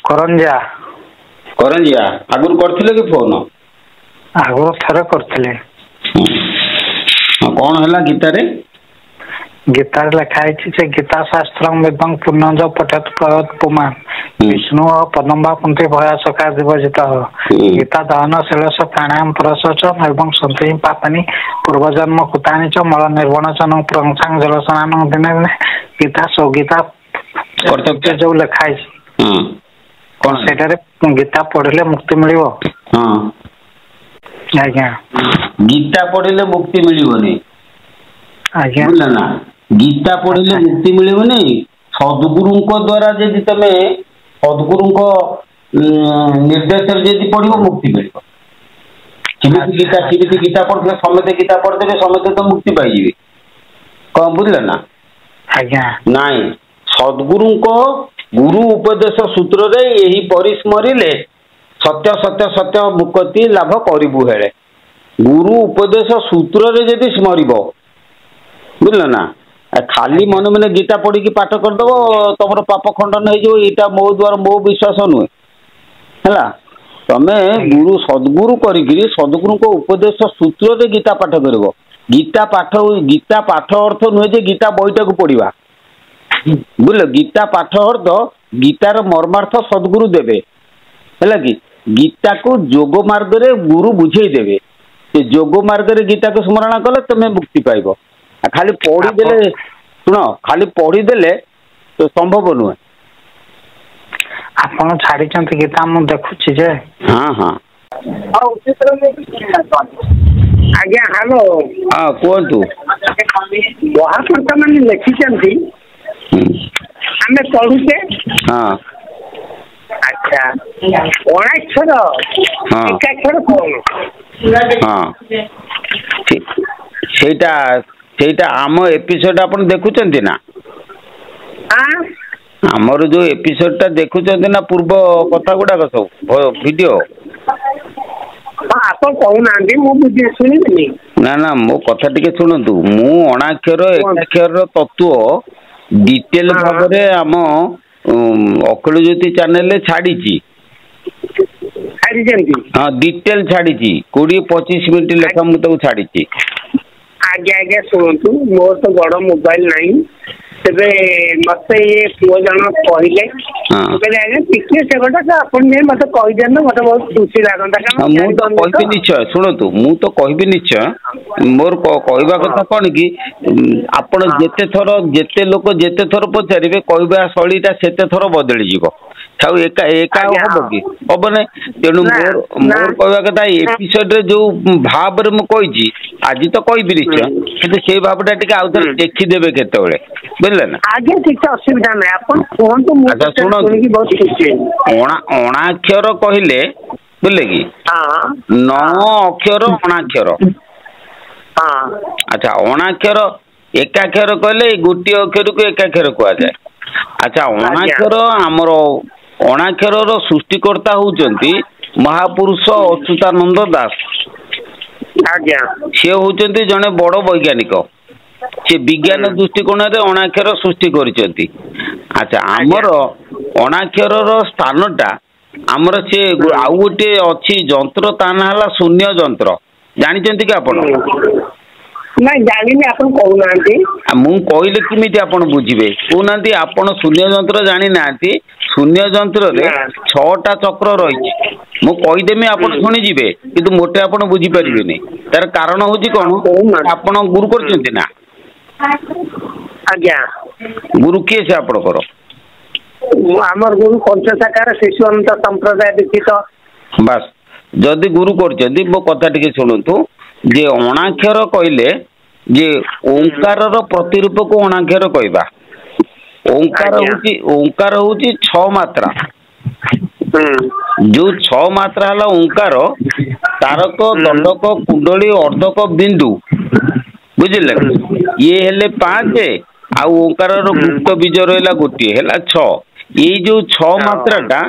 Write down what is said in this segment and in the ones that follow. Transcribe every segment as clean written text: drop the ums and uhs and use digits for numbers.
କରଞ୍ଜା କରଞ୍ଜିଆ ଆଗରୁ କରିଥିଲେ କି ଫୋନ? ଆଗରୁ ଥରେ କରିଥିଲେ। କଣ ହେଲା ଗୀତାରେ? ଗୀତାରେ ଲେଖା ହେଇଛି ଯେ ଗୀତା ଶାସ୍ତ୍ର ଏବଂ ପୂର୍ଣ୍ଣଜ ପଠେତ ପ୍ରୟତ ପୁମା ବିଷ୍ଣୁ ଓ ପଦମ୍ବା କୁନ୍ତି ଭୟା ସକା ଦିବଜିତ ଗୀତା ଦହନ ଶିଳସ ପ୍ରାଣାୟାମ ପରଶଚ ଏବଂ ସନ୍ଧି ପାପାନି ପୂର୍ବଜନ୍ମ କୁତାନି চ ମଳ ନିର୍ବଣଚନ ପ୍ରଂସାଂ ଜଳସନାନ ଦିନେ ଦିନେ ଗୀତା ସୌଗୀତା ଯୋଉ ଲେଖା ହେଇଛି କଣ ସେଟାରେ ଗୀତା ପଢିଲେ ମୁକ୍ତି ମିଳିବ? ହଁ ଆଜ୍ଞା ଗୀତା ପଢିଲେ ମୁକ୍ତି ମିଳିବନି। ଆଜ୍ଞା ବୁଝିଲ ନା? ଗୀତା ପଢିଲେ ମୁକ୍ତି ମିଳିବନି। ସଦ୍ଗୁରୁଙ୍କ ଦ୍ଵାରା ଯଦି ତମେ ସଦ୍ଗୁରୁଙ୍କ ନିର୍ଦ୍ଦେଶରେ ଯଦି ପଢିବ ମୁକ୍ତି ମିଳିବ। କେମିତି ଗୀତା ପଢିଲେ ସମସ୍ତେ ଗୀତା ପଢିଦେବେ ସମସ୍ତେ ତ ମୁକ୍ତି ପାଇଯିବେ କଣ? ବୁଝିଲେ ନା? ଆଜ୍ଞା ନାଇଁ, ସଦ୍ଗୁରୁଙ୍କ ଗୁରୁ ଉପଦେଶ ସୂତ୍ରରେ ଏହି ପରିସ୍ମରିଲେ ସତ୍ୟ ସତ୍ୟ ସତ୍ୟ ମୁକ୍ତି ଲାଭ କରିବୁ ହେଳେ। ଗୁରୁ ଉପଦେଶ ସୂତ୍ରରେ ଯଦି ସ୍ମରିବ, ବୁଝିଲ ନା? ଖାଲି ମନେ ମନେ ଗୀତା ପଢିକି ପାଠ କରିଦବ ତମର ପାପ ଖଣ୍ଡନ ହେଇଯିବ। ଏଇଟା ମୋ ଦ୍ଵାରା ମୋ ବିଶ୍ୱାସ ନୁହେଁ ହେଲା। ତମେ ଗୁରୁ ସଦ୍ଗୁରୁ କରିକିରି ସଦ୍ଗୁରୁଙ୍କ ଉପଦେଶ ସୂତ୍ରରେ ଗୀତା ପାଠ କରିବ। ଗୀତା ପାଠ ଅର୍ଥ ନୁହେଁ ଯେ ଗୀତା ବହିଟାକୁ ପଢିବା। ବୁଝିଲ? ଗୀତା ପାଠ ଅର୍ଥ ଗୀତାର ମର୍ମାର୍ଥ ସଦ୍ଗୁରୁ ଦେବେ ହେଲା କି? ଗୀତାକୁ ଯୋଗ ମାର୍ଗରେ ଗୁରୁ ବୁଝେଇ ଦେବେ। ସେ ଯୋଗ ମାର୍ଗରେ ଗୀତାକୁ ସ୍ମରଣ କଲେ ତମେ ମୁକ୍ତି ପାଇବ। ଖାଲି ପଢିଦେଲେ ଶୁଣ, ଖାଲି ପଢିଦେଲେ ତ ସମ୍ଭବ ନୁହେଁ। ଆପଣ ଛାଡିଛନ୍ତି ଗୀତା ମୁଁ ଦେଖୁଛି ଯେ। ହଁ ହଁ ଆଜ୍ଞା ହ୍ୟାଲୋ। ହଁ କୁହନ୍ତୁ। ମହାପୁରୁଷ ମାନେ ଲେଖିଛନ୍ତି ଆମେ ପଢୁଛେ। ହଁ ଆଚ୍ଛା, ଅଣାକ୍ଷର ହଁ ଏକାକ୍ଷର କଣ? ହଁ ସେଇଟା ଆମ ଏପିସୋଡ ଆପଣ ଦେଖୁଛନ୍ତି ନା? ଆମର ଯୋଉ ଏପିସୋଡ ଟା ଦେଖୁଛନ୍ତି ନା, ପୂର୍ବ କଥା ଗୁଡାକ ସବୁ ଭିଡିଓ। ଆପଣ କହୁନାହାନ୍ତି ମୁଁ ବୁଝି ଶୁଣିବିନି। ନା ନା, ମୋ କଥା ଟିକେ ଶୁଣନ୍ତୁ। ମୁଁ ଅଣାକ୍ଷର ଏକାକ୍ଷରର ତତ୍ତ୍ୱ ଡିଟେଲ ଭାବରେ ଆମ ଅକଳ ଜ୍ୟୋତି ଚ୍ୟାନେଲରେ ଛାଡିଛି। ହଁ ଡିଟେଲ ଛାଡିଛି। 20-25 ମିନିଟ ଲେଖା ମୁଁ ତାକୁ ଛାଡିଛି। ଆଜ୍ଞା ଆଜ୍ଞା ଶୁଣନ୍ତୁ, ମୋର ତ ବଡ ମୋବାଇଲ ନାହିଁ। ତେବେ ମତେ ଇଏ ପୁଅ ଜଣ କହିଲେ, ଆଜ୍ଞା ଟିକେ ସେ କଥା ଆପଣ ଯାଇ ମତେ କହିଦିଅନ୍ତୁ, ମତେ ବହୁତ ଖୁସି ଲାଗନ୍ତା। ମୁଁ ତ କହିବି ନିଶ୍ଚୟ। ଶୁଣନ୍ତୁ, ମୁଁ ତ କହିବି ନିଶ୍ଚୟ। ମୋର କହିବା କଥା କଣ କି, ଆପଣ ଯେତେ ଲୋକ ଯେତେ ଥର ପଚାରିବେ କହିବା ଶୈଳୀଟା ସେତେ ଥର ବଦଳିଯିବ। ଆଉ ଏକା ହବ କି? ହବ ନାଇଁ। ତେଣୁ ମୋର କହିବା କଥା, ଏପିସୋଡରେ ଯୋଉ ଭାବରେ ମୁଁ କହିଛି ଆଜି ତ କହିବି ନିଶ୍ଚୟ, କିନ୍ତୁ ସେଇ ଭାବଟା ଟିକେ ଆଉ ଥରେ ଦେଖିଦେବେ କେତେବେଳେ। ବୁଝିଲେ ନା? ଆଜ୍ଞା କିଛି ଅସୁବିଧା ନାହିଁ, ଆପଣ କୁହନ୍ତୁ। ମୁଁ ଶୁଣିକି ବହୁତ ଖୁସି। ଅଣାକ୍ଷର କହିଲେ ବୁଝିଲେ କି? 9 ଅକ୍ଷର ଅଣାକ୍ଷର। ଆଚ୍ଛା, ଅଣାକ୍ଷର ଏକାକ୍ଷର କହିଲେ ଗୋଟିଏ ଅକ୍ଷରକୁ ଏକାକ୍ଷର କୁହାଯାଏ। ଆଚ୍ଛା, ଅଣାକ୍ଷର ଆମର ଅଣାକ୍ଷରର ସୃଷ୍ଟିକର୍ତ୍ତା ହଉଛନ୍ତି ମହାପୁରୁଷ ଅଚ୍ୟୁତାନନ୍ଦ ଦାସ। ଆଜ୍ଞା, ସିଏ ହଉଛନ୍ତି ଜଣେ ବଡ ବୈଜ୍ଞାନିକ। ସେ ବିଜ୍ଞାନ ଦୃଷ୍ଟିକୋଣରେ ଅଣାକ୍ଷର ସୃଷ୍ଟି କରିଛନ୍ତି। ଆଚ୍ଛା, ଆମର ଅଣାକ୍ଷରର ସ୍ଥାନଟା ଆମର ସେ ଆଉ ଗୋଟେ ଅଛି ଯନ୍ତ୍ର, ତା ନାଁ ହେଲା ଶୂନ୍ୟ ଯନ୍ତ୍ର। ଜାଣିଛନ୍ତି କି ଆପଣ? ନାଇଁ ଜାଣିନି, ଆପଣ କହୁନାହାନ୍ତି। ମୁଁ କହିଲେ କେମିତି ଆପଣ ବୁଝିବେ କହୁନାହାନ୍ତି? ଆପଣ ଶୂନ୍ୟ ଯନ୍ତ୍ର ଜାଣିନାହାନ୍ତି? ଶୂନ୍ୟ ଯନ୍ତ୍ରରେ 6ଟା ଚକ୍ର ରହିଛି। ମୁଁ କହିଦେମି ଆପଣ ଶୁଣିଯିବେ, କିନ୍ତୁ ମୋଟେ ଆପଣ ବୁଝିପାରିବେନି। ତାର କାରଣ ହଉଛି କଣ? ଆପଣ ଗୁରୁ କରିଛନ୍ତି ନା? ଆଜ୍ଞା, ଗୁରୁ କିଏ ସେ ଆପଣଙ୍କର? ଆମର ଗୁରୁ ପଞ୍ଚଶାଖାର ଶିଶୁ ଅନନ୍ତ ସମ୍ପ୍ରଦାୟ ଦୀକ୍ଷିତ। ବାସ୍, ଯଦି ଗୁରୁ କରୁଛନ୍ତି ମୋ କଥା ଟିକେ ଶୁଣନ୍ତୁ। ଯେ ଅଣାକ୍ଷର କହିଲେ ଯେ ଓଙ୍କାରର ପ୍ରତିରୂପକୁ ଅଣାକ୍ଷର କହିବା। ଓଙ୍କାର ହଉଛି 6 ମାତ୍ରା। ଯୋଉ 6 ମାତ୍ରା ହେଲା ଓଙ୍କାର, ତାରକ, ଦଣ୍ଡକ, କୁଣ୍ଡଳୀ, ଅର୍ଦ୍ଧକ, ବିନ୍ଦୁ। ବୁଝିଲେ? ଇଏ ହେଲେ 5, ଆଉ ଓଙ୍କାରର ଗୁପ୍ତ ବୀଜ ରହିଲା ଗୋଟିଏ, ହେଲା 6। ଏଇ ଯୋଉ 6 ମାତ୍ରାଟା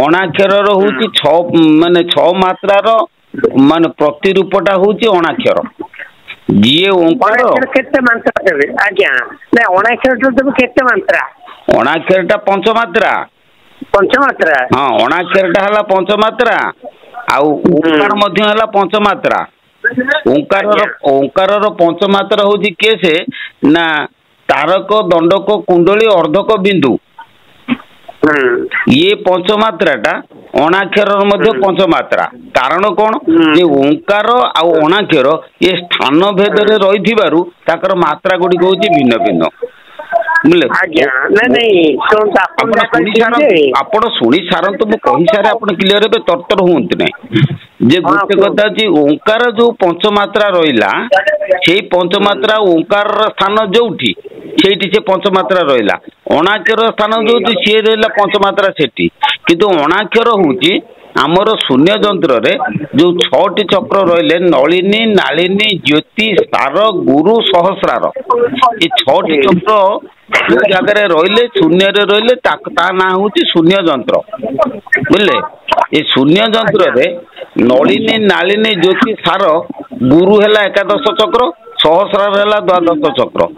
ଅଣାକ୍ଷରର ହଉଛି 6 ମାତ୍ରାର ମାନେ ପ୍ରତିରୂପଟା ହଉଛି ଅଣାକ୍ଷର। ଯିଏ ଓଙ୍କାର କେତେ ମାତ୍ରା ଦେବେ? ଆଜ୍ଞା, ନାଇଁ ଅଣାକ୍ଷର ଦେବେ କେତେ ମାତ୍ରା? ଅଣାକ୍ଷରଟା 5 ମାତ୍ରା। पंचमात्रा हाँ अणाक्षरटा है पंचमात्रा आउ ओंकार मध्य है पंचमात्रा। ओंकार पंचमात्रा हूँ किए ना तारक दंडक कुंडली अर्धक बिंदु ये पंचमात्राटा अणाक्षर मध्य पंचमात्रा। कारण कौन जे ओंकार आउ अणाक्षर ये स्थान भेद रही मात्रा गुड़िक हूँ भिन्न भिन्न आपण शुणी सारंतु मु कही सारे आपण क्लियर हे तरतर हुंत नै जे गोटे कथा जी ओंकार जो पंचमात्रा रहिला सेही पंचमात्रा ओंकार स्थान जोठी सेठी से पंचमात्रा रहिला अणाक्षर स्थान जोठी से रहिला पंचमात्रा सेठी किंतु अणाक्षर होची आमर शून्य जंत्र रे जो 6टी चक्र रहिले नलिनी नालिनी ज्योति स्तार गुरु सहस्रार ये 6टी चक्र जो जगह रहिले शून्य रे रहिले ता ना होची शून्य जंत्र बुझले ये शून्य जंत्र रे नलिनी नालिनी ज्योति स्तार गुरु हैला 11 चक्र सहस्रार हैला 12 चक्र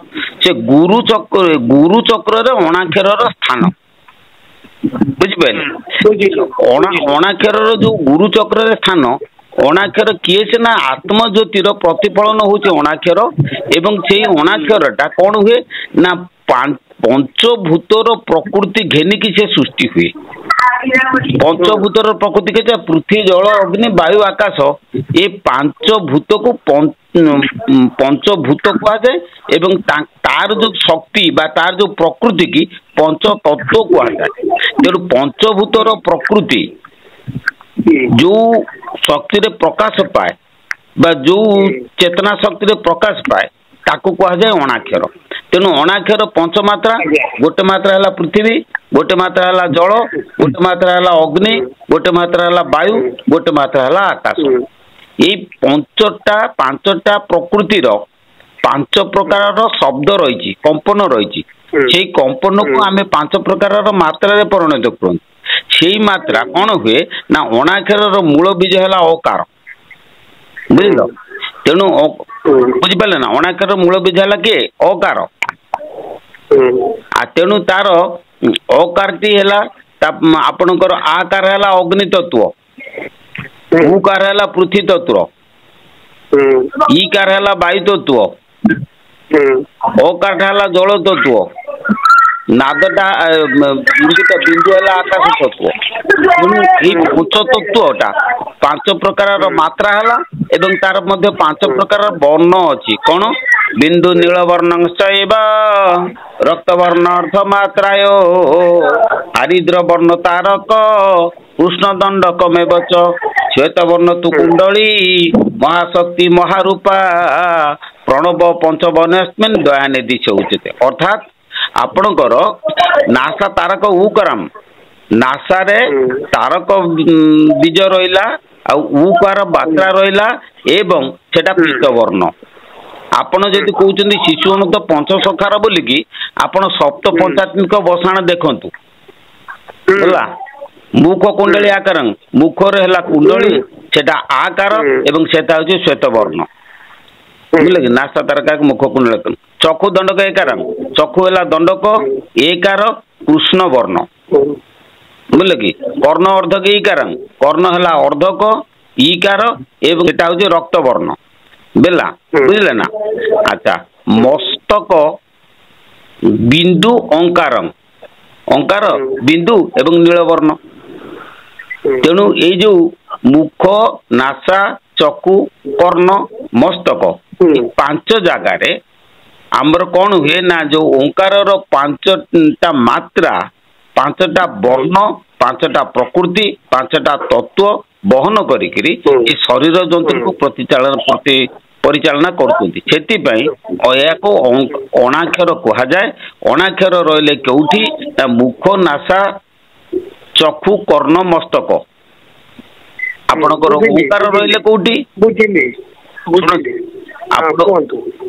से गुरु चक्र रे अणाक्षर स्थान बुझिपारे अणाक्षर जो गुरु चक्र स्थान अणाक्षर किए से ना आत्मज्योतिर प्रतिफलन होचे अणाक्षर एवं से अणाक्षरटा कौन हुए ना पंचभूतर प्रकृति घेनिकी से सृष्टि हुए। पंचभूतर प्रकृति के पृथ्वी जल अग्नि वायु आकाश ये पांचभूत को पंचभूत कहा जाए एवं तार जो शक्ति बा तार जो प्रकृति की पंच तत्व कहा जाए। तेणु पंचभूतर प्रकृति जो शक्ति रे प्रकाश पाए बा जो चेतना शक्ति रे प्रकाश पाए ताकू कहा जाए अणाक्षर। तेणु अणाक्षर पंचमात्रा गोटे मात्रा है पृथ्वी गोटे मात्रा है जल गोटे मात्रा है अग्नि गोटे मात्रा है वायु गोटे मात्रा है आकाश। ये पांचटा प्रकृतिर 5 प्रकार शब्द रही कंपन रही से कंपन को आम 5 प्रकार मात्रा परिणत कर से मात्रा कौन हुए ना अणाक्षर मूल बीज है अकार बुझल। तेणु बुझिपारे ना अणाक्षर मूल बीज है किए अकार तेणु तार अकार टी है आपणकर आकार है अग्नि तत्व उकार है पृथ्वी तत्व ईकार है वायु तत्व अकार है जल तत्व नादटा बिंदु है आकाश तत्व। पंच तत्वटा 5 प्रकार मात्रा है एवं तार मध्य 5 प्रकार वर्ण अच्छी कौन बिंदु नीलवर्ण रक्तवर्ण अर्थमात्राय हरिद्र वर्ण तारक कृष्ण दंडक मेवच श्वेतवर्ण तु कुंडली महाशक्ति महारूपा प्रणव पंचवनस्मिन् दयानिधि से उचित। अर्थात आपणकर नासा तारक उकरम नासा रे तारक बीज रहिला आ उकार मात्रा रहिला एवं सेटा पीतवर्ण। आपण जदि कहउचंदी शिशु अनुत पंचसखार बोलिकी आपण सप्त पंचात्मिक बसाण देखंतु होला मुख कुंडली आकार मुख रे हला कुंडली सेटा आकार एवं सेटा होची श्वेतवर्ण बुझले कि नासा तारका मुख कुंडली चक्षु दंडक एकार चक्षु है दंडक एकार कृष्ण वर्ण बुझले कि कर्ण अर्धक ईकार कर्ण है अर्धक ईकार एवं एटा होची रक्त वर्ण बेला बुझले ना। अच्छा मस्तक बिंदु अंकार अंकार बिंदु एवं नीलवर्ण। तेणु ये जो मुख नासा चक्षु कर्ण मस्तक 5 जगार आमर कौन हुए ना जो ओंकार 5टा मात्रा 5टा वर्ण 5टा प्रकृति 5टा तत्व बहन करी शरीर जंतु को परिचालना करती अणाक्षर कह जाए। अणाक्षर रहिले केउठी मुख नासा चक्षु कर्ण मस्तक आपणकर ओंकार रहिले कोउठी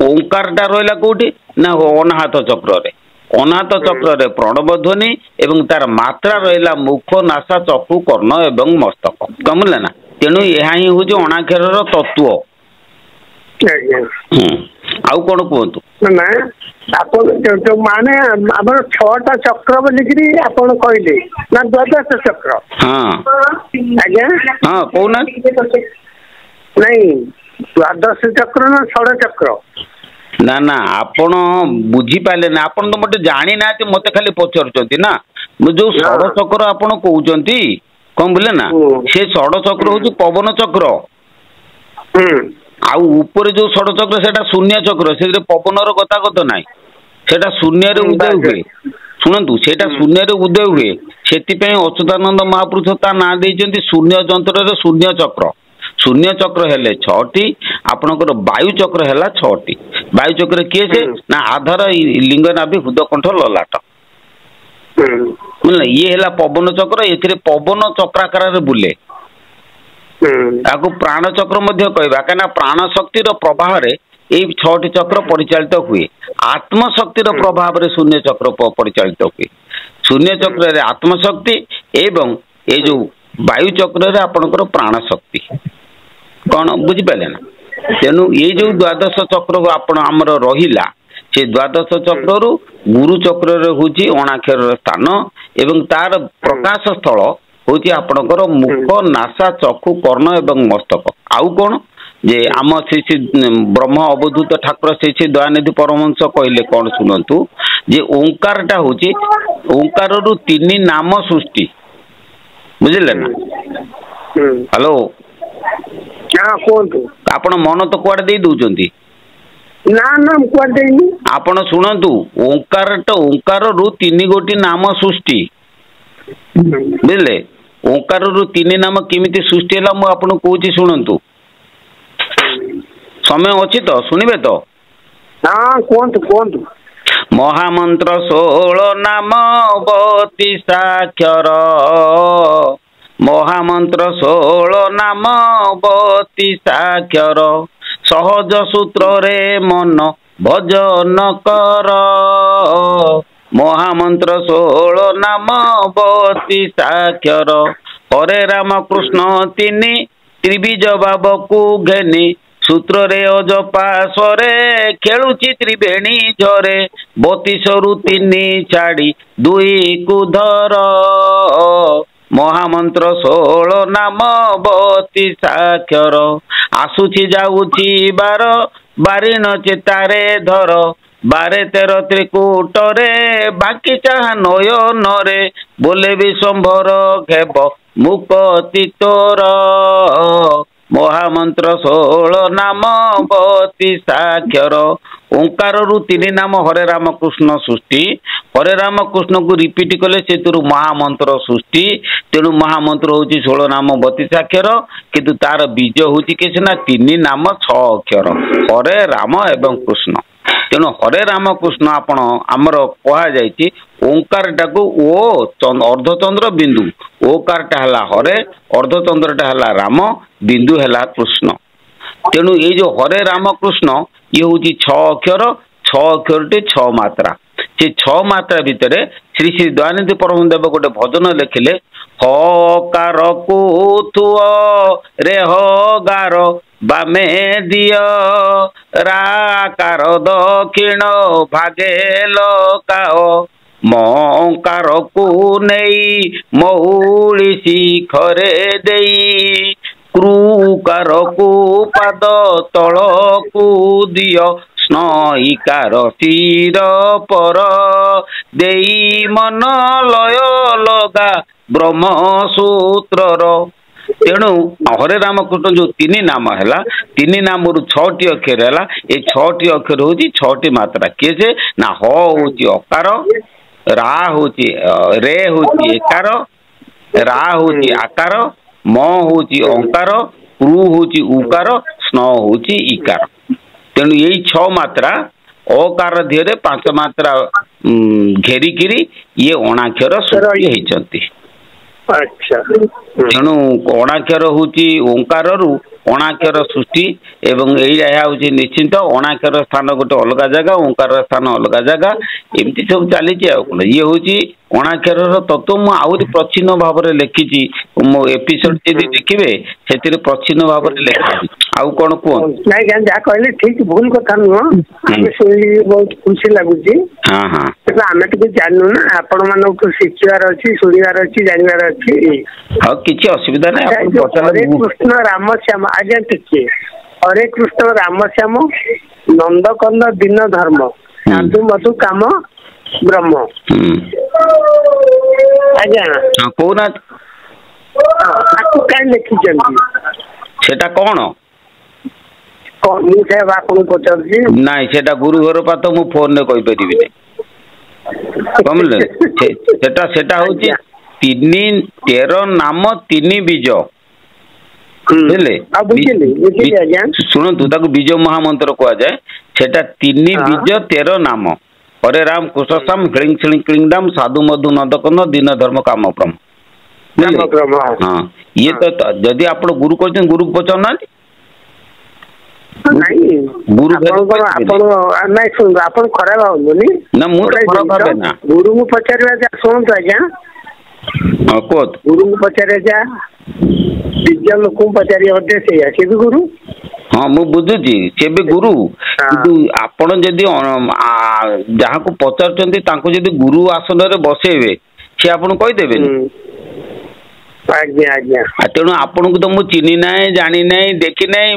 ओंकारटा रहिला कोउठी ना अनाहत चक्र रे अनाहत चक्र रे प्रणव ध्वनि एवं तार मात्रा रहिला मुख नासा चक्षु कर्ण एवं मस्तक कमला ना। तेणु यह ही हूँ अणाक्षर तत्व आउ कौन कहतु ना ଆପଣ ମାନେ ଆମର 6ଟା ଚକ୍ର ବୋଲିକିରି ଆପଣ କହିଲେ ନା 12 ଚକ୍ର? ହଁ ଆଜ୍ଞା ହଁ କହୁନା। ନାଇଁ 12 ଚକ୍ର ନା 6 ଚକ୍ର? ନା ନା ଆପଣ ବୁଝିପାରିଲେ ନା, ଆପଣ ତ ମତେ ଜାଣିନାହାନ୍ତି, ମତେ ଖାଲି ପଚାରୁଛନ୍ତି ନା। ମୁଁ ଯୋଉ ଷଡ଼ଚକ୍ର ଆପଣ କହୁଛନ୍ତି କଣ ବୁଝିଲେ ନା, ସେ ଷଡ଼ଚକ୍ର ହଉଛି ପବନ ଚକ୍ର। ଆଉ ଉପରେ ଯୋଉ ଷଡ଼ଚକ୍ର ସେଟା ଶୂନ୍ୟ ଚକ୍ର, ସେଥିରେ ପବନର ଗତାଗତ ନାହିଁ, ସେଟା ଶୂନ୍ୟରେ ଉଦୟ ହୁଏ। ଶୁଣନ୍ତୁ, ସେଇଟା ଶୂନ୍ୟରେ ଉଦୟ ହୁଏ, ସେଥିପାଇଁ ଅଚ୍ୟୁତାନନ୍ଦ ମହାପୁରୁଷ ତା ନାଁ ଦେଇଛନ୍ତି ଶୂନ୍ୟ ଯନ୍ତ୍ରରେ ଶୂନ୍ୟ ଚକ୍ର। ଶୂନ୍ୟ ଚକ୍ର ହେଲେ 6ଟି, ଆପଣଙ୍କର ବାୟୁ ଚକ୍ର ହେଲା 6ଟି। ବାୟୁ ଚକ୍ର କିଏ ସେ ନା ଆଧାର ଲିଙ୍ଗ ନାଭି ହୃଦକଣ୍ଠ ଲଲାଟ, ବୁଝିଲେ। ଇଏ ହେଲା ପବନ ଚକ୍ର, ଏଥିରେ ପବନ ଚକ୍ରାକାରରେ ବୁଲେ, ତାକୁ ପ୍ରାଣ ଚକ୍ର ମଧ୍ୟ କହିବା, କାହିଁକିନା ପ୍ରାଣ ଶକ୍ତିର ପ୍ରବାହରେ ଏଇ 6ଟି ଚକ୍ର ପରିଚାଳିତ ହୁଏ। ଆତ୍ମଶକ୍ତିର ପ୍ରଭାବରେ ଶୂନ୍ୟ ଚକ୍ର ପରିଚାଳିତ ହୁଏ। ଶୂନ୍ୟ ଚକ୍ରରେ ଆତ୍ମଶକ୍ତି ଏବଂ ଏଇ ଯୋଉ ବାୟୁ ଚକ୍ରରେ ଆପଣଙ୍କର ପ୍ରାଣ ଶକ୍ତି। କଣ ବୁଝିପାରିଲେ ନା? ତେଣୁ ଏଇ ଯୋଉ 12 ଚକ୍ର ଆପଣ ଆମର ରହିଲା, ସେ 12 ଚକ୍ରରୁ ଗୁରୁ ଚକ୍ରରେ ହଉଛି ଅଣାକ୍ଷରର ସ୍ଥାନ ଏବଂ ତାର ପ୍ରକାଶ ସ୍ଥଳ ହଉଛି ଆପଣଙ୍କର ମୁଖ, ନାସା, ଚକ୍ଷୁ, କର୍ଣ୍ଣ ଏବଂ ମସ୍ତକ। ଆଉ କଣ ଯେ ଆମ ଶ୍ରୀ ବ୍ରହ୍ମ ଅବଧୂତ ଠାକୁର ଶ୍ରୀ ଦୟାନିଧି ପରମହଂସ କହିଲେ କଣ ଶୁଣନ୍ତୁ, ଯେ ଓଙ୍କାରଟା ହଉଛି ଓଙ୍କାରରୁ 3 ନାମ ସୃଷ୍ଟି, ବୁଝିଲେ ନା। ହ୍ୟାଲୋ, କୁହନ୍ତୁ। ଆପଣ ମନ ତ କୁଆଡେ ଦେଇ ଦଉଛନ୍ତି? ନା ନା ମୁଁ କୁଆଡେ ଦେଇନି। ଆପଣ ଶୁଣନ୍ତୁ, ଓଙ୍କାରରୁ 3 ଗୋଟି ନାମ ସୃଷ୍ଟି, ବୁଝିଲେ। ଓଙ୍କାରରୁ 3 ନାମ କେମିତି ସୃଷ୍ଟି ହେଲା ମୁଁ ଆପଣଙ୍କୁ କହୁଛି, ଶୁଣନ୍ତୁ। ସମୟ ଅଛି ତ, ଶୁଣିବେ ତ? ହଁ କୁହନ୍ତୁ କୁହନ୍ତୁ। ମହାମନ୍ତ୍ର 16 ନାମ 32 ଅକ୍ଷର, ମହାମନ୍ତ୍ର 16 ନାମ 32 ଅକ୍ଷର, ସହଜ ସୂତ୍ରରେ ମନ ଭଜନ କର। ମହାମନ୍ତ୍ର 16 ନାମ 32 ଅକ୍ଷର, ହରେ ରାମ କୃଷ୍ଣ 3 ତ୍ରିବିଜ ଭାବକୁ ଘେନି, ସୂତ୍ରରେ ଅଜପା ସ୍ୱରେ ଖେଳୁଛି ତ୍ରିବେଣୀ ଝରେ, 32ରୁ 3 ଛାଡ଼ି 2କୁ ଧର। ମହାମନ୍ତ୍ର 16 ନାମ 32 ଅକ୍ଷର, ଆସୁଛି ଯାଉଛି ବାର, ବାରିଣ ଚିତାରେ ଧର, 12 13 ତ୍ରିକୁଟରେ ବାକି ଚାହା ନୟନରେ, ବୋଲେ ବିଶ୍ୱମ୍ଭର ଘେବ ମୁକତି ତୋର। ମହାମନ୍ତ୍ର 16 ନାମ 32 ଅକ୍ଷର, ଓଙ୍କାରରୁ 3 ନାମ ହରେ ରାମ କୃଷ୍ଣ ସୃଷ୍ଟି, ହରେ ରାମ କୃଷ୍ଣକୁ ରିପିଟ୍ କଲେ ସେଥିରୁ ମହାମନ୍ତ୍ର ସୃଷ୍ଟି। ତେଣୁ ମହାମନ୍ତ୍ର ହଉଛି 16 ନାମ 32 ଅକ୍ଷର, କିନ୍ତୁ ତାର ବୀଜ ହଉଛି କିଛି ନା 3 ନାମ 6 ଅକ୍ଷର, ହରେ ରାମ ଏବଂ କୃଷ୍ଣ। ତେଣୁ ହରେ ରାମ କୃଷ୍ଣ ଆପଣ ଆମର କୁହାଯାଇଛି, ଓଙ୍କାରଟାକୁ ଓ ଅର୍ଦ୍ଧଚନ୍ଦ୍ର ବିନ୍ଦୁ, ଓକାରଟା ହେଲା ହରେ, ଅର୍ଦ୍ଧଚନ୍ଦ୍ରଟା ହେଲା ରାମ, ବିନ୍ଦୁ ହେଲା କୃଷ୍ଣ। ତେଣୁ ଏଇ ଯୋଉ ହରେ ରାମ କୃଷ୍ଣ ଇଏ ହଉଛି 6 ଅକ୍ଷର, 6 ଅକ୍ଷରଟି 6 ମାତ୍ରା। ସେ 6 ମାତ୍ରା ଭିତରେ ଶ୍ରୀ ଶ୍ରୀ ଦୟାନିଧି ପରମ ଦେବ ଗୋଟେ ଭଜନ ଲେଖିଲେ, ହକାରକୁ ଥୁଅ ରେ ହ ଗାର ବାମେ ଦିଅ, ରାକାର ଦକ୍ଷିଣ ଭାଗେ ଲକାଅ, ମଙ୍କାରକୁ ନେଇ ମଉଳି ଶିଖରେ ଦେଇ, କୃକାରକୁ ପାଦ ତଳକୁ ଦିଅ, ସ୍ନଇକାର ଶିର ପର ଦେଇ, ମନ ଲୟ ଲଗା ବ୍ରହ୍ମସୂତ୍ରର। ତେଣୁ ହରେ ରାମକୃଷ୍ଣ ଯୋଉ 3 ନାମ ହେଲା, 3 ନାମରୁ 6ଟି ଅକ୍ଷର ହେଲା, ଏଇ 6ଟି ଅକ୍ଷର ହଉଛି 6ଟି ମାତ୍ରା। କିଏ ସେ ନା ହ ହଉଛି ଅକାର, ରା ହଉଛି ରେ ହଉଛି ଏକାର, ରା ହଉଛି ଆକାର, ମ ହଉଛି ଅଙ୍କାର, କୃ ହଉଛି ଉକାର, ସ୍ନ ହଉଛି ଇକାର। ତେଣୁ ଏଇ 6 ମାତ୍ରା ଅକାର ଧିଅରେ 5 ମାତ୍ରା ଘେରିକିରି ଇଏ ଅଣାକ୍ଷର ସୃଷ୍ଟି ହେଇଛନ୍ତି। ତେଣୁ ଅଣାକ୍ଷର ହଉଛି ଓଙ୍କାରରୁ ଅଣାକ୍ଷର ସୃଷ୍ଟି, ଏବଂ ଏଇଟା ହଉଛି ନିଶ୍ଚିନ୍ତ ଅଣାକ୍ଷର ସ୍ଥାନ ଗୋଟେ ଅଲଗା ଜାଗା, ଓଙ୍କାର ସ୍ଥାନ ଅଲଗା ଜାଗା, ଏମିତି ସବୁ ଚାଲିଛି। ଆଉ କଣ, ଇଏ ହଉଛି ଅଣାକ୍ଷରର ତତ୍ତ୍ୱ ମୁଁ ଆହୁରି ପ୍ରଚ୍ଛନ୍ନ ଭାବରେ ଲେଖିଛି। ମୋ ଏପିସୋଡ ଯଦି ଦେଖିବେ ସେଥିରେ ପ୍ରଚ୍ଛନ୍ନ ଭାବରେ ଲେଖିଛି। ଆଉ କଣ କୁହନ୍ତୁ? ନାଇଁ ଯାହା କହିଲେ ଠିକ ଭୁଲ କଥା ନୁହଁ, ଆମେ ଶୁଣିକି ବହୁତ ଖୁସି ଲାଗୁଛି। ଆମେ ଟିକେ ଜାଣିନୁ ନା, ଆପଣ ମାନଙ୍କୁ ଶିଖିବାର ଅଛି, ଶୁଣିବାର ଅଛି, ଜାଣିବାର ଅଛି। ହଉ କିଛି ଅସୁବିଧା ନାହିଁ। ହରେ କୃଷ୍ଣ ରାମଶ୍ୟାମ, ଆଜ୍ଞା ଟିକେ ହରେ କୃଷ୍ଣ ରାମଶ୍ୟାମ ନନ୍ଦକନ୍ଦ ଦିନ ଧର୍ମ ସାଧୁ ମଧୁ କାମ ବ୍ରହ୍ମ। ଆଜ୍ଞା କହୁନା ତାକୁ କାହିଁ ଲେଖିଛନ୍ତି? ସେଟା କଣ ମୁଁ ସେୟା ଆପଣଙ୍କୁ ପଚାରୁଛି। ନାଇଁ ସେଟା ଗୁରୁ ଘର ପାତ ମୁଁ ଫୋନରେ କହିପାରିବିନି। କମିଲେ ସେଟା ହଉଛି 13 ନାମ 3 ବୀଜ। ବୁଝିଲେ? ଶୁଣନ୍ତୁ ତାକୁ ବୀଜ ମହାମନ୍ତ୍ର କୁହାଯାଏ। ସେଟା 3 ବୀଜ 13 ନାମ। ହରେ ରାମ କୃଷ୍ଣ ଶ୍ୟାମ କ୍ଲିଂ ଶ୍ଲିଂ କ୍ଲିଂ ଦାମ ସାଧୁ ମଧୁ ନନ୍ଦକନ୍ଦ ଦିନ ଧର୍ମ କାମ ବ୍ରହ୍ମ। ହଁ ଇଏ ତ ଯଦି ଆପଣ ଗୁରୁ କହିଛନ୍ତି ଗୁରୁକୁ ପଚାରୁନାହାନ୍ତି। ଗୁରୁ ନାଇଁ ଶୁଣନ୍ତୁ, ଆପଣ ଖରାପ ଭାବନ୍ତୁନି ନା, ମୁଁ ତ ଖରାପ ଭାବେ ନା। ଗୁରୁଙ୍କୁ ପଚାରିବା ଯା, ଶୁଣନ୍ତୁ ଆଜ୍ଞା, କୁହନ୍ତୁ। ଗୁରୁଙ୍କୁ ପଚାରିବା ଯା, ଦିବ୍ୟ ଲୋକଙ୍କୁ ପଚାରିବା ମଧ୍ୟ ସେଇଆ, ସେ ବି ଗୁରୁ। ହଁ ମୁଁ ବୁଝୁଛି, ସେ ବି ଗୁରୁ। କିନ୍ତୁ ଆପଣ ଯଦି ଯାହାକୁ ପଚାରୁଛନ୍ତି ତାଙ୍କୁ ଯଦି ଗୁରୁ ଆସନରେ ବସେଇବେ, ସେ ଆପଣଙ୍କୁ କହିଦେବେନି। ଆଜ୍ଞା ଆଜ୍ଞା। ତେଣୁ ଆପଣଙ୍କୁ ତ ମୁଁ ଚିହ୍ନି ନାହିଁ, ଜାଣି ନାହିଁ, ଦେଖି ନାହିଁ।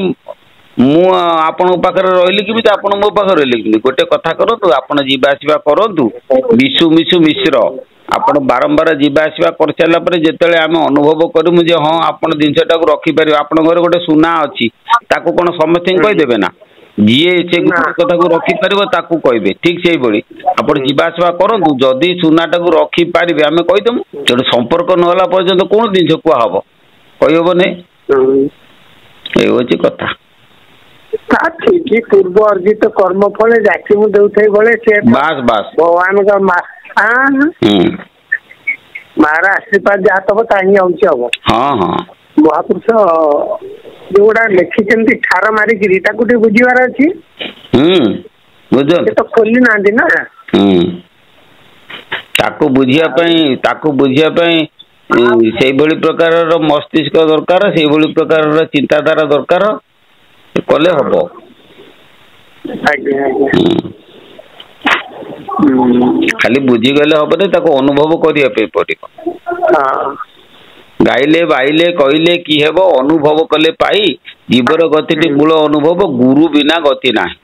ମୁଁ ଆପଣଙ୍କ ପାଖରେ ରହିଲି କେମିତି, ଆପଣ ମୋ ପାଖରେ ରହିଲେ କେମିତି? ଗୋଟେ କଥା କରନ୍ତୁ, ଆପଣ ଯିବା ଆସିବା କରନ୍ତୁ। ମିଶୁ ମିଶୁ ମିଶ୍ର ଆପଣ ବାରମ୍ବାର ଯିବା ଆସିବା କରିସାରିଲା ପରେ ଯେତେବେଳେ ଆମେ ଅନୁଭବ କରିମୁ ଯେ ହଁ ଆପଣ ଜିନିଷଟାକୁ ରଖିପାରିବେ, ଆପଣଙ୍କ ଘରେ ଗୋଟେ ସୁନା ଅଛି, ତାକୁ କ'ଣ ସମସ୍ତଙ୍କୁ କହିଦେବେ ନା? ଯିଏ ସେ କଥାକୁ ରଖିପାରିବ ତାକୁ କହିବେ। ଠିକ ସେଇଭଳି ଆପଣ ଯିବା ଆସିବା କରନ୍ତୁ, ଯଦି ସୁନାଟାକୁ ରଖିପାରିବେ ଆମେ କହିଦେବୁ। ତେଣୁ ସମ୍ପର୍କ ନହେଲା ପର୍ଯ୍ୟନ୍ତ କଣ ଜିନିଷ କୁହାହବ, କହିହବନି। ଏଇ ହଉଛି କଥା। ଠିକ ପୂର୍ବ ଅର୍ଜିତ କର୍ମ ଫଳେ ଯାକି ମୁଁ ଦେଉଥାଏ ବଳେ ସେ ବାସ୍ ବାସ୍ ଭଗବାନଙ୍କ ମାର ଆଶୀର୍ବାଦ ଯାହା ତବ ତା ହିଁ ହଉଛି ହବ। ହଁ ହଁ ମହାପୁରୁଷ ଯୋଉଗୁଡା ଲେଖିଛନ୍ତି ଠାର ମାରିକିରି ତାକୁ ଟିକେ ବୁଝିବାର ଅଛି। ସେ ତ ଖୋଲି ନାହାନ୍ତି ନା। ତାକୁ ବୁଝିବା ପାଇଁ ସେଇଭଳି ପ୍ରକାରର ମସ୍ତିଷ୍କ ଦରକାର, ସେଇଭଳି ପ୍ରକାରର ଚିନ୍ତାଧାରା ଦରକାର, କଲେ ହବ। ଖାଲି ବୁଝିଗଲେ ହବନି, ତାକୁ ଅନୁଭବ କରିବା ପାଇଁ ପଡିବ। ଗାଇଲେ ବାଇଲେ କହିଲେ କି ହେବ, ଅନୁଭବ କଲେ ପାଇ ଜୀବର ଗତିଟି ମୂଳ ଅନୁଭବ, ଗୁରୁ ବିନା ଗତି ନାହିଁ।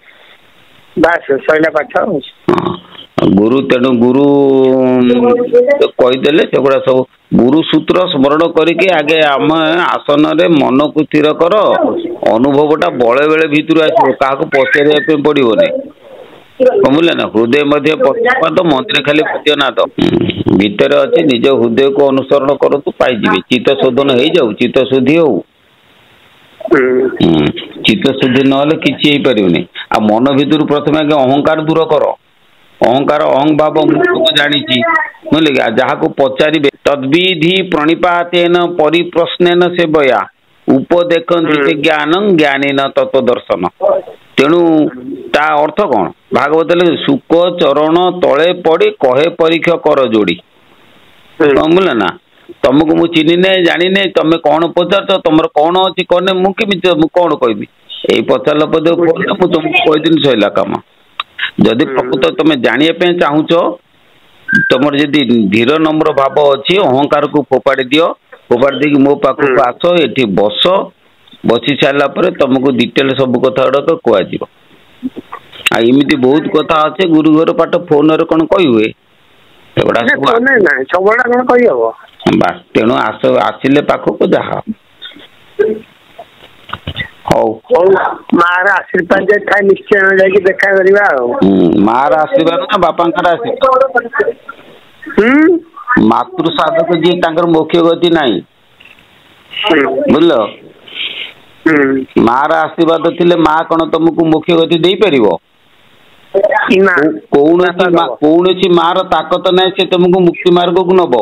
ଗୁରୁ ତେଣୁ ଗୁରୁ କହିଦେଲେ ସେଗୁଡା ସବୁ ଗୁରୁ ସୂତ୍ର ସ୍ମରଣ କରିକି ଆଗେ ଆମେ ଆସନରେ ମନକୁ ସ୍ଥିର କର, ଅନୁଭବଟା ବଳେ ବେଳେ ଭିତରୁ ଆସିବ, କାହାକୁ ପଚାରିବା ପାଇଁ ପଡିବନି। ବୁଝିଲେ ନା? ହୃଦୟ ମଧ୍ୟ ପକ୍ଷପାତ, ମନ୍ଦିର ଖାଲି ବୈଦ୍ୟନାଥ। ଭିତରେ ଅଛି, ନିଜ ହୃଦୟକୁ ଅନୁସରଣ କରନ୍ତୁ, ପାଇଯିବେ। ଚିତ୍ତ ଶୋଧନ ହେଇଯାଉ, ଚିତ୍ତ ଶୁଦ୍ଧି ହଉ। ଚିତ୍ତ ଶୁଦ୍ଧି ନହେଲେ କିଛି ହେଇପାରିବନି। ଆଉ ମନ ଭିତରୁ ପ୍ରଥମେ ଆଗେ ଅହଙ୍କାର ଦୂର କର। ଅହଙ୍କାର ଅହଂ ଭାବ ମୁଁ ଜାଣିଛି, ବୁଝିଲେ କି? ଯାହାକୁ ପଚାରିବେ ତଦ୍ବିଧି ପ୍ରଣିପାତେନ ପରିପ୍ରଶ୍ନେନ ସେବୟା ଉପଦେଖନ୍ତି ଜ୍ଞାନଂ ଜ୍ଞାନୀନ ତତ୍ତ୍ୱ ଦର୍ଶନ। ତେଣୁ ତା ଅର୍ଥ କଣ? ଭାଗବତରେ ଶୁକ ଚରଣ ତଳେ ପଡି କହେ ପରୀକ୍ଷ କର ଯୋଡି। ବୁଝିଲେ ନା? ତମକୁ ମୁଁ ଚିହ୍ନି ନାହିଁ, ଜାଣିନି, ତମେ କଣ ପଚାରୁଛ, ତମର କଣ ଅଛି କଣ ନାହିଁ, ମୁଁ କେମିତି ମୁଁ କଣ କହିବି? ଏଇ ପଚାରିଲା ପଦେ ମୁଁ ତମକୁ କହିଦେଲି ସଇଲା କାମ। ଯଦି ପ୍ରକୃତ ତମେ ଜାଣିବା ପାଇଁ ଚାହୁଁଛ, ତମର ଯଦି ଧୀର ନମ୍ର ଭାବ ଅଛି, ଅହଙ୍କାରକୁ ଫୋପାଡ଼ି ଦିଅ, ଫୋପାଡ଼ି ଦେଇକି ମୋ ପାଖକୁ ଆସ, ଏଠି ବସ। ବସି ସାରିଲା ପରେ ତମକୁ ଡିଟେଲ ସବୁ କଥା ଗୁଡାକ କୁହାଯିବ। ଆଉ ଏମିତି ବହୁତ କଥା ଅଛି, ଗୁରୁ ଘର ପାଠ ଫୋନରେ କଣ କହି ହୁଏ? ସେଗୁଡା କଣ କହିହବ? ବାସ୍, ତେଣୁ ଆସିଲେ ପାଖକୁ ଯାହା ହଉ। ମାର ଆଶୀର୍ବାଦ ଥାଏ, ନିଶ୍ଚୟ ଯାଇକି ଦେଖା କରିବା ଆଉ। ମାର ଆଶୀର୍ବାଦ ନା ବାପାଙ୍କର ଆଶୀର୍ବାଦ? ମାତୃ ସାଧକ ଯିଏ ତାଙ୍କର ମୋକ୍ଷ ଗତି ନାହିଁ, ବୁଝିଲ? ମାର ଆଶୀର୍ବାଦ ଥିଲେ ମା କଣ ତମକୁ ମୋକ୍ଷ ଗତି ଦେଇପାରିବ? କୌଣସି ମାର ତାକତ ନାହିଁ ସେ ତମକୁ ମୁକ୍ତି ମାର୍ଗକୁ ନବ।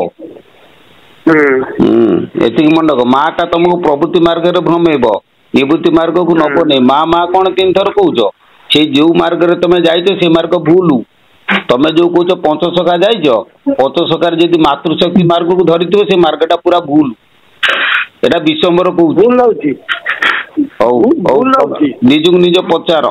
ଏତିକି ମନେ ରଖ। ମା ଟା ତମକୁ ପ୍ରବୃତ୍ତି ମାର୍ଗରେ ଭ୍ରମେଇବ, ନିବୃତ୍ତି ମାର୍ଗକୁ ନବନି। ମା କଣ 3 ଥର କହୁଛ? ସେଇ ଯୋଉ ମାର୍ଗରେ ତମେ ଯାଇଛ ସେ ମାର୍ଗ ଭୁଲ। ତମେ ଯୋଉ କହୁଛ ପଞ୍ଚସଖା ଯାଇଛ, ପଞ୍ଚସଖାରେ ଯଦି ମାତୃଶକ୍ତି ମାର୍ଗକୁ ଧରିଥିବ ସେ ମାର୍ଗଟା ପୁରା ଭୁଲ। ଏଟା ବିଶ୍ୱମ୍ବର କହୁଛି। ଭୁଲ ହଉଛି। ହଉ ନିଜକୁ ନିଜ ପଚାର।